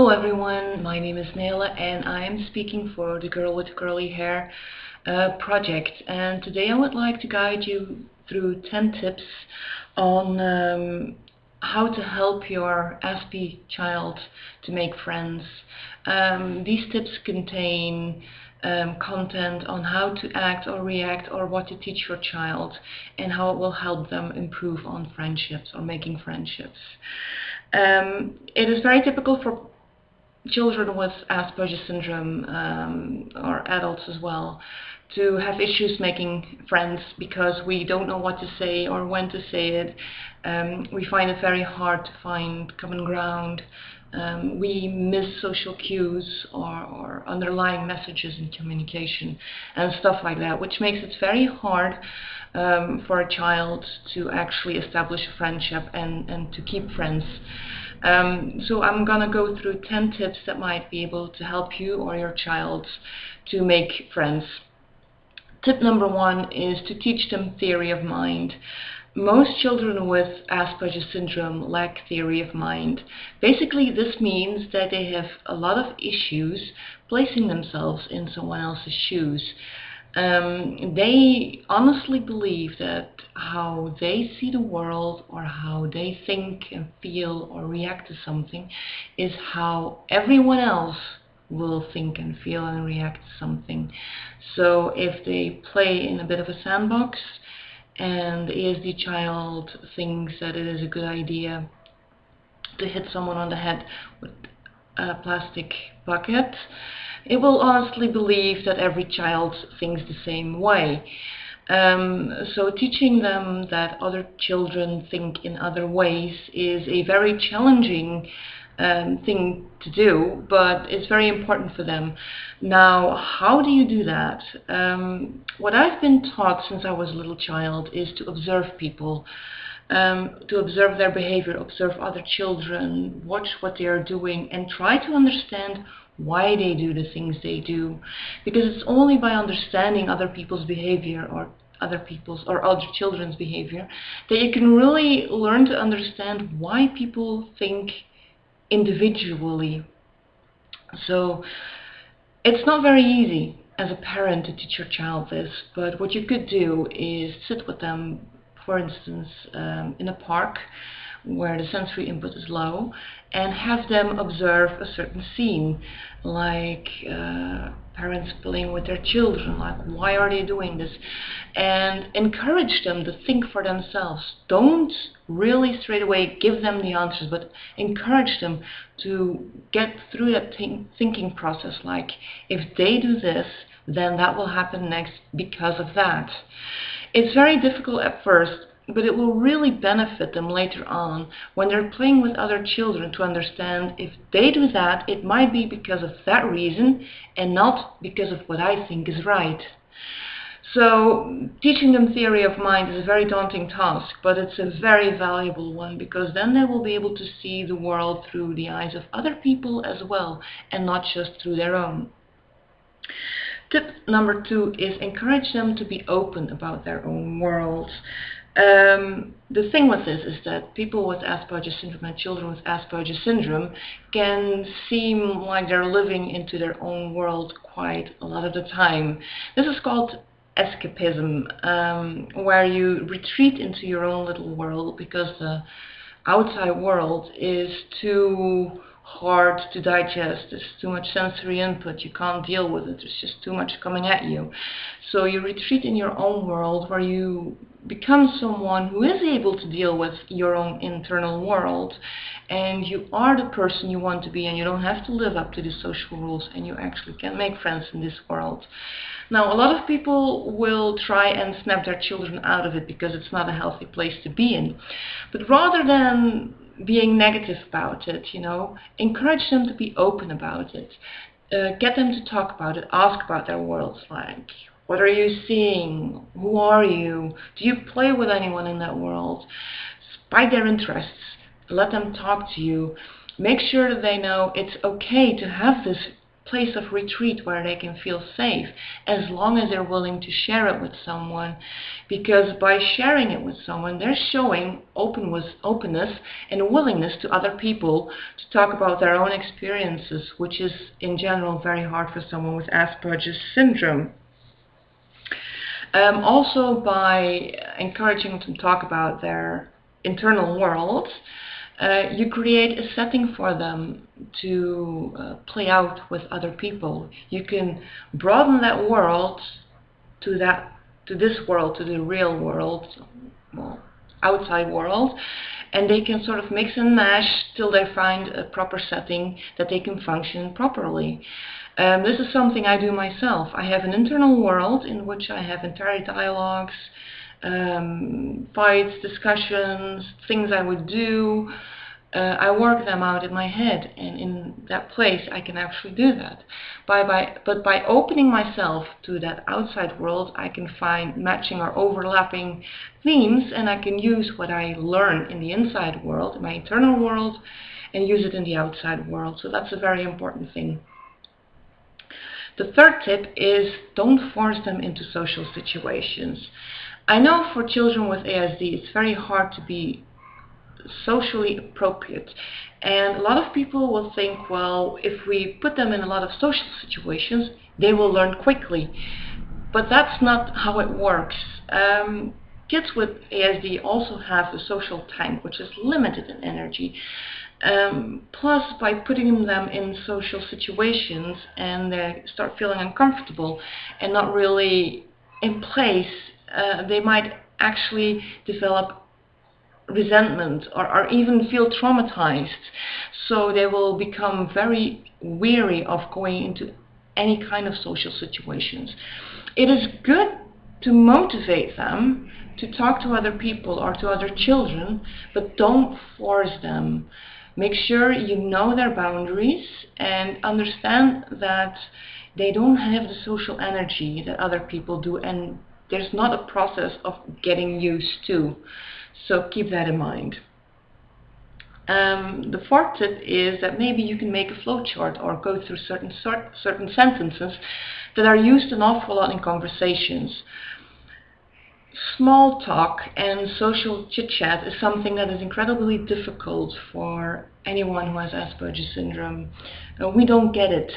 Hello everyone, my name is Nele and I am speaking for the Girl with Curly Hair project, and today I would like to guide you through 10 tips on how to help your Aspie child to make friends. These tips contain content on how to act or react or what to teach your child and how it will help them improve on friendships or making friendships. It is very typical for children with Asperger Syndrome, or adults as well, to have issues making friends because we don't know what to say or when to say it. We find it very hard to find common ground. We miss social cues or underlying messages in communication and stuff like that, which makes it very hard for a child to actually establish a friendship and to keep friends. So I'm gonna go through 10 tips that might be able to help you or your child to make friends. Tip number 1 is to teach them theory of mind. Most children with Asperger Syndrome lack theory of mind. Basically, this means that they have a lot of issues placing themselves in someone else's shoes. They honestly believe that how they see the world or how they think and feel or react to something is how everyone else will think and feel and react to something. So if they play in a bit of a sandbox and the ASD child thinks that it is a good idea to hit someone on the head with a plastic bucket, it will honestly believe that every child thinks the same way. So teaching them that other children think in other ways is a very challenging thing to do, but it's very important for them. Now, how do you do that? What I've been taught since I was a little child is to observe people. To observe their behavior, observe other children, watch what they are doing, and try to understand why they do the things they do. Because it's only by understanding other people's behavior or other children's behavior that you can really learn to understand why people think individually. So it's not very easy as a parent to teach your child this, but what you could do is sit with them, for instance, in a park where the sensory input is low, and have them observe a certain scene, like parents playing with their children, like why are they doing this, and encourage them to think for themselves. Don't really straight away give them the answers, but encourage them to get through that thinking process, like if they do this, then that will happen next because of that. It's very difficult at first, but it will really benefit them later on when they're playing with other children to understand if they do that, it might be because of that reason and not because of what I think is right. So teaching them theory of mind is a very daunting task, but it's a very valuable one, because then they will be able to see the world through the eyes of other people as well and not just through their own. Tip number 2 is encourage them to be open about their own world. The thing with this is that people with Asperger Syndrome and children with Asperger Syndrome can seem like they're living into their own world quite a lot of the time. This is called escapism, where you retreat into your own little world because the outside world is too hard to digest. There's too much sensory input, you can't deal with it, there's just too much coming at you. So you retreat in your own world where you become someone who is able to deal with your own internal world, and you are the person you want to be, and you don't have to live up to the social rules, and you actually can make friends in this world. Now, a lot of people will try and snap their children out of it because it's not a healthy place to be in. But rather than being negative about it, encourage them to be open about it. Get them to talk about it, ask about their worlds, like, what are you seeing? Who are you? Do you play with anyone in that world? Spike their interests. Let them talk to you. Make sure that they know it's okay to have this place of retreat where they can feel safe, as long as they're willing to share it with someone. Because by sharing it with someone, they're showing openness and willingness to other people to talk about their own experiences, which is in general very hard for someone with Asperger syndrome. Also, by encouraging them to talk about their internal world, you create a setting for them to play out with other people. You can broaden that world to this world, to the real world, well, outside world, and they can sort of mix and mash till they find a proper setting that they can function properly. This is something I do myself. I have an internal world in which I have entire dialogues, fights, discussions, things I would do. I work them out in my head, and in that place I can actually do that. But by opening myself to that outside world, I can find matching or overlapping themes, and I can use what I learn in the inside world, in my internal world, and use it in the outside world. So that's a very important thing. The third tip is don't force them into social situations. I know for children with ASD it's very hard to be socially appropriate, and a lot of people will think, well, if we put them in a lot of social situations, they will learn quickly. But that's not how it works. Kids with ASD also have a social tank, which is limited in energy. Plus, by putting them in social situations and they start feeling uncomfortable and not really in place, they might actually develop resentment or even feel traumatized. So they will become very weary of going into any kind of social situations. It is good to motivate them to talk to other people or to other children, but don't force them. Make sure you know their boundaries and understand that they don't have the social energy that other people do, and there's not a process of getting used to. So keep that in mind. The fourth tip is that maybe you can make a flowchart or go through certain sentences that are used an awful lot in conversations. Small talk and social chit-chat is something that is incredibly difficult for anyone who has Asperger syndrome. We don't get it.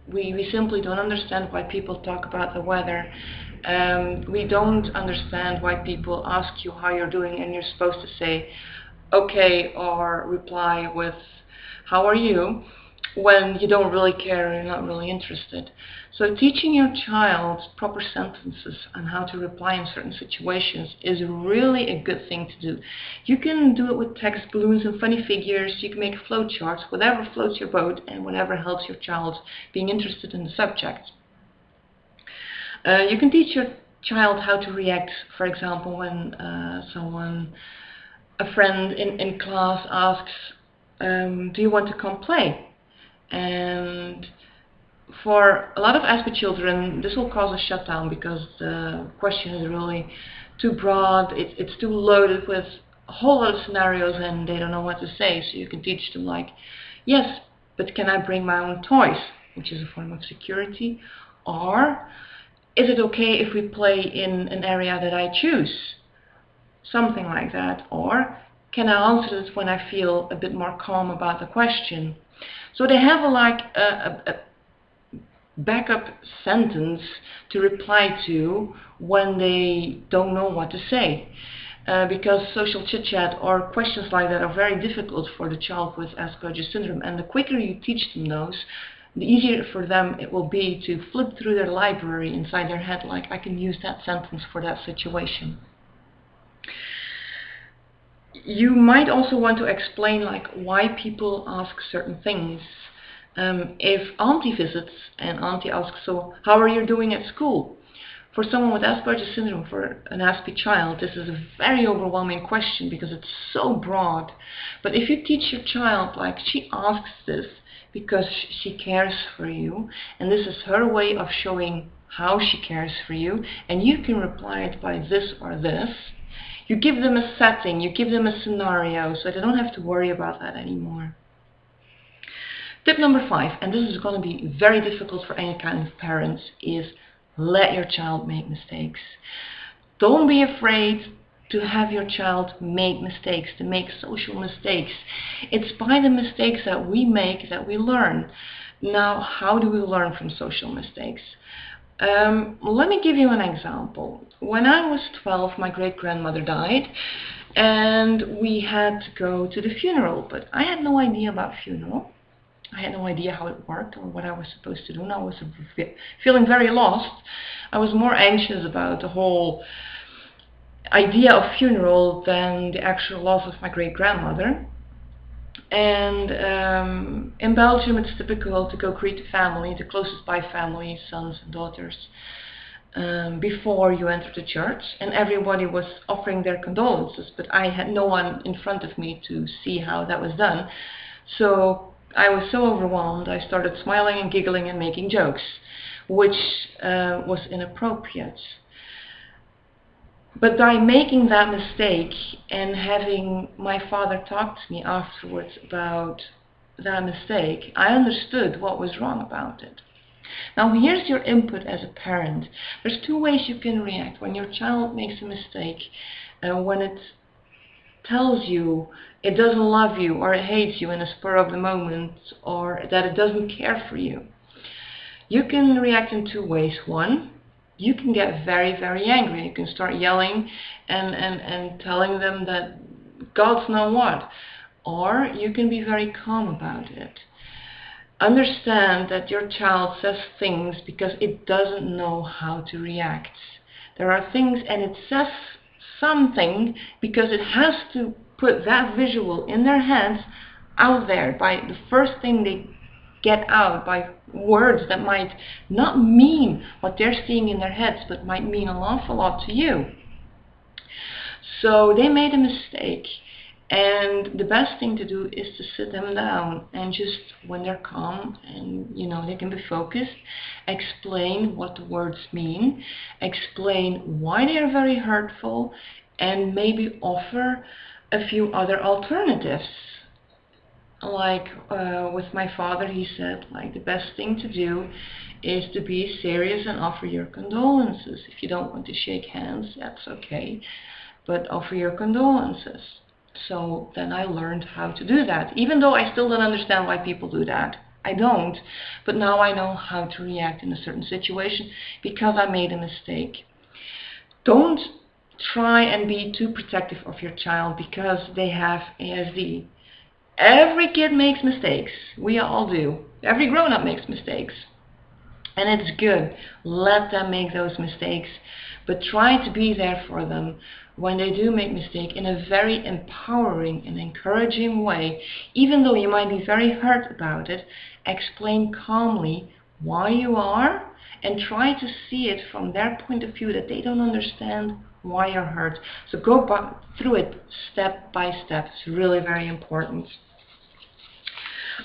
We simply don't understand why people talk about the weather. We don't understand why people ask you how you're doing and you're supposed to say okay or reply with how are you, when you don't really care and you're not really interested. So teaching your child proper sentences and how to reply in certain situations is really a good thing to do. You can do it with text balloons and funny figures. You can make flowcharts, whatever floats your boat and whatever helps your child being interested in the subject. You can teach your child how to react, for example, when a friend in class asks, do you want to come play? And for a lot of Asperger children, this will cause a shutdown because the question is really too broad, it's too loaded with a whole lot of scenarios and they don't know what to say. So you can teach them like, yes, but can I bring my own toys? Which is a form of security. Or, is it okay if we play in an area that I choose? Something like that. Or, can I answer this when I feel a bit more calm about the question? So they have a backup sentence to reply to when they don't know what to say. Because social chit-chat or questions like that are very difficult for the child with Asperger syndrome, and the quicker you teach them those, the easier for them it will be to flip through their library inside their head, like I can use that sentence for that situation. You might also want to explain like why people ask certain things. If Auntie visits and Auntie asks, so how are you doing at school? For someone with Asperger syndrome, for an Aspi child, this is a very overwhelming question because it's so broad. But if you teach your child, like, she asks this because she cares for you, and this is her way of showing how she cares for you, and you can reply it by this or this. You give them a setting, you give them a scenario, so they don't have to worry about that anymore. Tip number 5, and this is going to be very difficult for any kind of parents, is let your child make mistakes. Don't be afraid to have your child make mistakes, to make social mistakes. It's by the mistakes that we make that we learn. Now, how do we learn from social mistakes? Let me give you an example. When I was 12, my great-grandmother died, and we had to go to the funeral, but I had no idea about funeral. I had no idea how it worked or what I was supposed to do, and I was feeling very lost. I was more anxious about the whole idea of funeral than the actual loss of my great-grandmother. And in Belgium it's typical to go greet the family, the closest by family, sons and daughters, before you enter the church, and everybody was offering their condolences, but I had no one in front of me to see how that was done. So I was so overwhelmed, I started smiling and giggling and making jokes, which was inappropriate. But by making that mistake and having my father talk to me afterwards about that mistake, I understood what was wrong about it. Now here's your input as a parent. There's 2 ways you can react when your child makes a mistake. When it tells you it doesn't love you or it hates you in a spur of the moment, or that it doesn't care for you. You can react in 2 ways. One, you can get very, very angry. You can start yelling and telling them that God's know what. Or you can be very calm about it. Understand that your child says things because it doesn't know how to react. There are things, and it says something because it has to put that visual in their heads out there by the first thing they get out, by words that might not mean what they're seeing in their heads, but might mean an awful lot to you. So they made a mistake, and the best thing to do is to sit them down and just, when they're calm and they can be focused, explain what the words mean, explain why they are very hurtful, and maybe offer a few other alternatives. Like with my father, he said, like, the best thing to do is to be serious and offer your condolences. If you don't want to shake hands, that's okay, but offer your condolences. So then I learned how to do that, even though I still don't understand why people do that. I don't, but now I know how to react in a certain situation because I made a mistake. Don't try and be too protective of your child because they have ASD. Every kid makes mistakes. We all do. Every grown-up makes mistakes. And it's good. Let them make those mistakes. But try to be there for them when they do make mistakes in a very empowering and encouraging way. Even though you might be very hurt about it, explain calmly why you are and try to see it from their point of view, that they don't understand why you're hurt. So go through it step by step. It's really very important.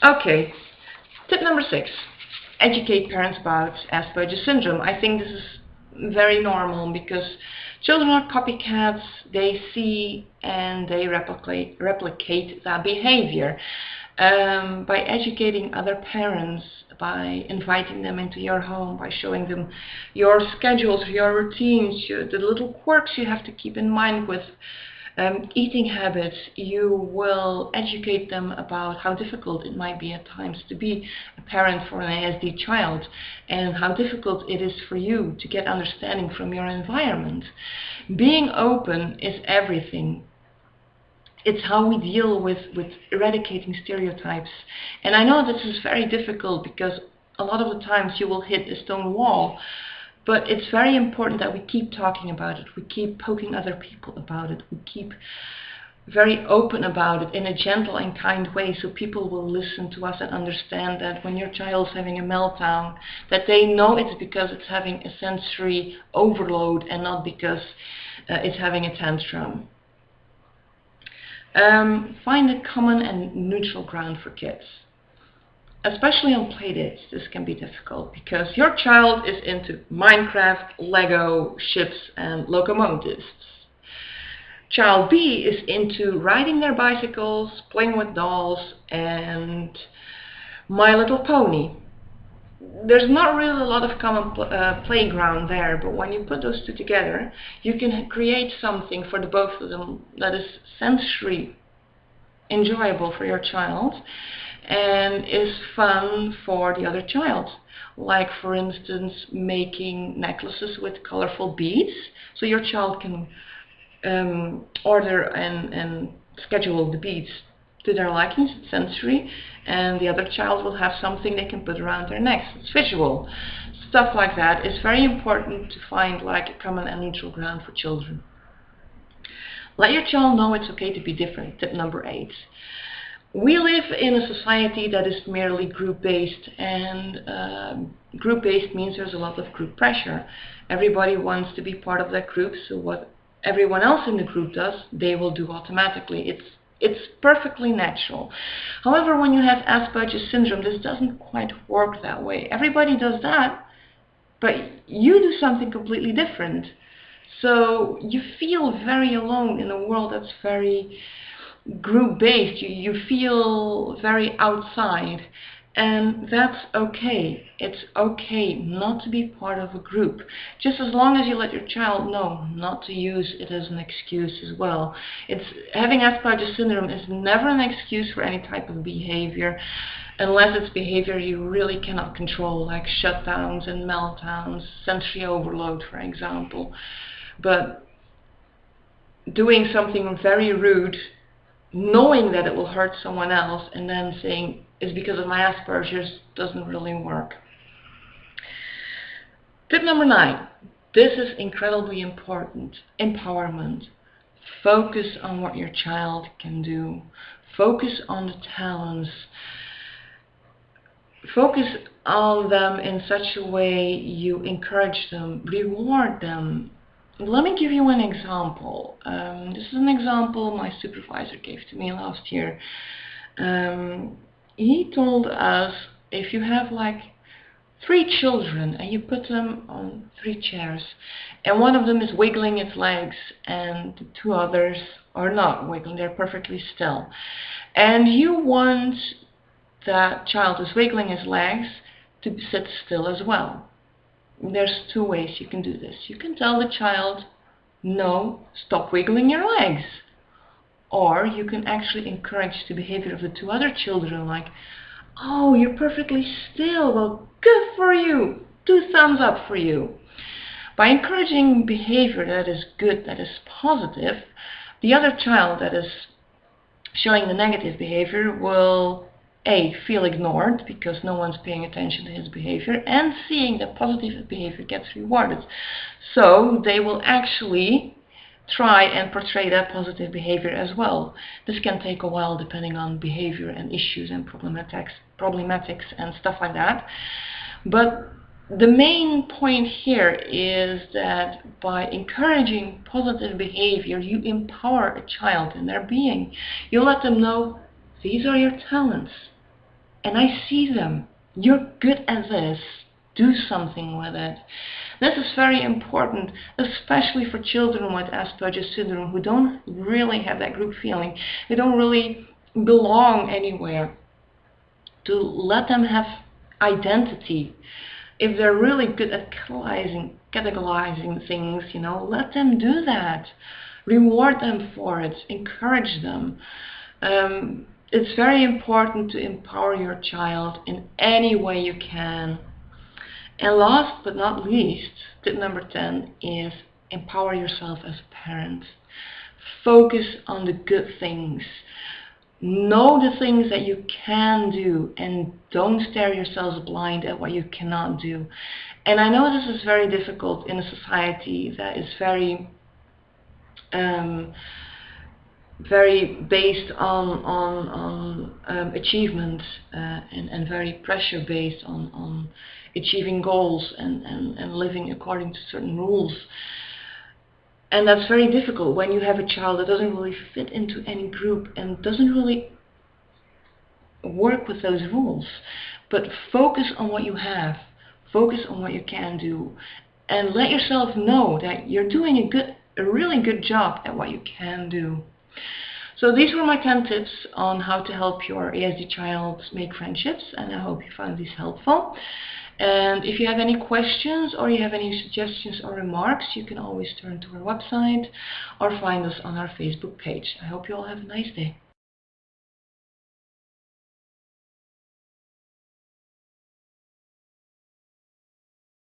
Okay, tip number 6. Educate parents about Asperger Syndrome. I think this is very normal because children are copycats. They see and they replicate that behavior. By educating other parents, by inviting them into your home, by showing them your schedules, your routines, the little quirks you have to keep in mind with eating habits, you will educate them about how difficult it might be at times to be a parent for an ASD child, and how difficult it is for you to get understanding from your environment. Being open is everything. It's how we deal with eradicating stereotypes. And I know this is very difficult because a lot of the times you will hit a stone wall. But it's very important that we keep talking about it. We keep poking other people about it. We keep very open about it in a gentle and kind way, so people will listen to us and understand that when your child's having a meltdown, that they know it's because it's having a sensory overload and not because it's having a tantrum. Find a common and neutral ground for kids. Especially on playdates, this can be difficult because your child is into Minecraft, Lego, ships and locomotives. Child B is into riding their bicycles, playing with dolls and My Little Pony. There's not really a lot of common playground there, but when you put those two together, you can create something for the both of them that is sensory enjoyable for your child and is fun for the other child. Like, for instance, making necklaces with colorful beads, so your child can order and schedule the beads to their likings, it's sensory, and the other child will have something they can put around their necks, it's visual. Stuff like that is very important to find like a common and neutral ground for children. Let your child know it's okay to be different. Tip number 8. We live in a society that is merely group-based, and group-based means there's a lot of group pressure. Everybody wants to be part of that group, so what everyone else in the group does, they will do automatically. It's perfectly natural. However, when you have Asperger Syndrome, this doesn't quite work that way. Everybody does that, but you do something completely different. So you feel very alone in a world that's very group-based. You feel very outside, and that's okay. It's okay not to be part of a group, just as long as you let your child know not to use it as an excuse as well. Having Asperger Syndrome is never an excuse for any type of behavior, unless it's behavior you really cannot control, like shutdowns and meltdowns, sensory overload, for example. But doing something very rude, knowing that it will hurt someone else, and then saying it's because of my Asperger's, doesn't really work. Tip number 9. This is incredibly important. Empowerment. Focus on what your child can do. Focus on the talents. Focus on them in such a way you encourage them, reward them. Let me give you an example. This is an example my supervisor gave to me last year. He told us, if you have like 3 children and you put them on 3 chairs, and one of them is wiggling its legs and the 2 others are not wiggling, they're perfectly still, and you want that child who's wiggling his legs to sit still as well. There's 2 ways you can do this. You can tell the child, no, stop wiggling your legs. Or you can actually encourage the behavior of the 2 other children, like, oh, you're perfectly still, well, good for you, 2 thumbs up for you. By encouraging behavior that is good, that is positive, the other child that is showing the negative behavior will A, feel ignored because no one's paying attention to his behavior, and seeing that positive behavior gets rewarded. So they will actually try and portray that positive behavior as well. This can take a while depending on behavior and issues and problematics and stuff like that. But the main point here is that by encouraging positive behavior, you empower a child in their being. You let them know, these are your talents, and I see them. You're good at this. Do something with it. This is very important, especially for children with Asperger Syndrome who don't really have that group feeling. They don't really belong anywhere. To let them have identity. If they're really good at categorizing things, let them do that. Reward them for it. Encourage them. It's very important to empower your child in any way you can. And last but not least, tip number 10 is empower yourself as a parent. Focus on the good things. Know the things that you can do, and don't stare yourselves blind at what you cannot do. And I know this is very difficult in a society that is very based on achievement and very pressure based on achieving goals and living according to certain rules. And that's very difficult when you have a child that doesn't really fit into any group and doesn't really work with those rules. But focus on what you have, focus on what you can do, and let yourself know that you're doing a really good job at what you can do. So these were my 10 tips on how to help your ASD child make friendships, and I hope you found these helpful. And if you have any questions or you have any suggestions or remarks, you can always turn to our website or find us on our Facebook page. I hope you all have a nice day.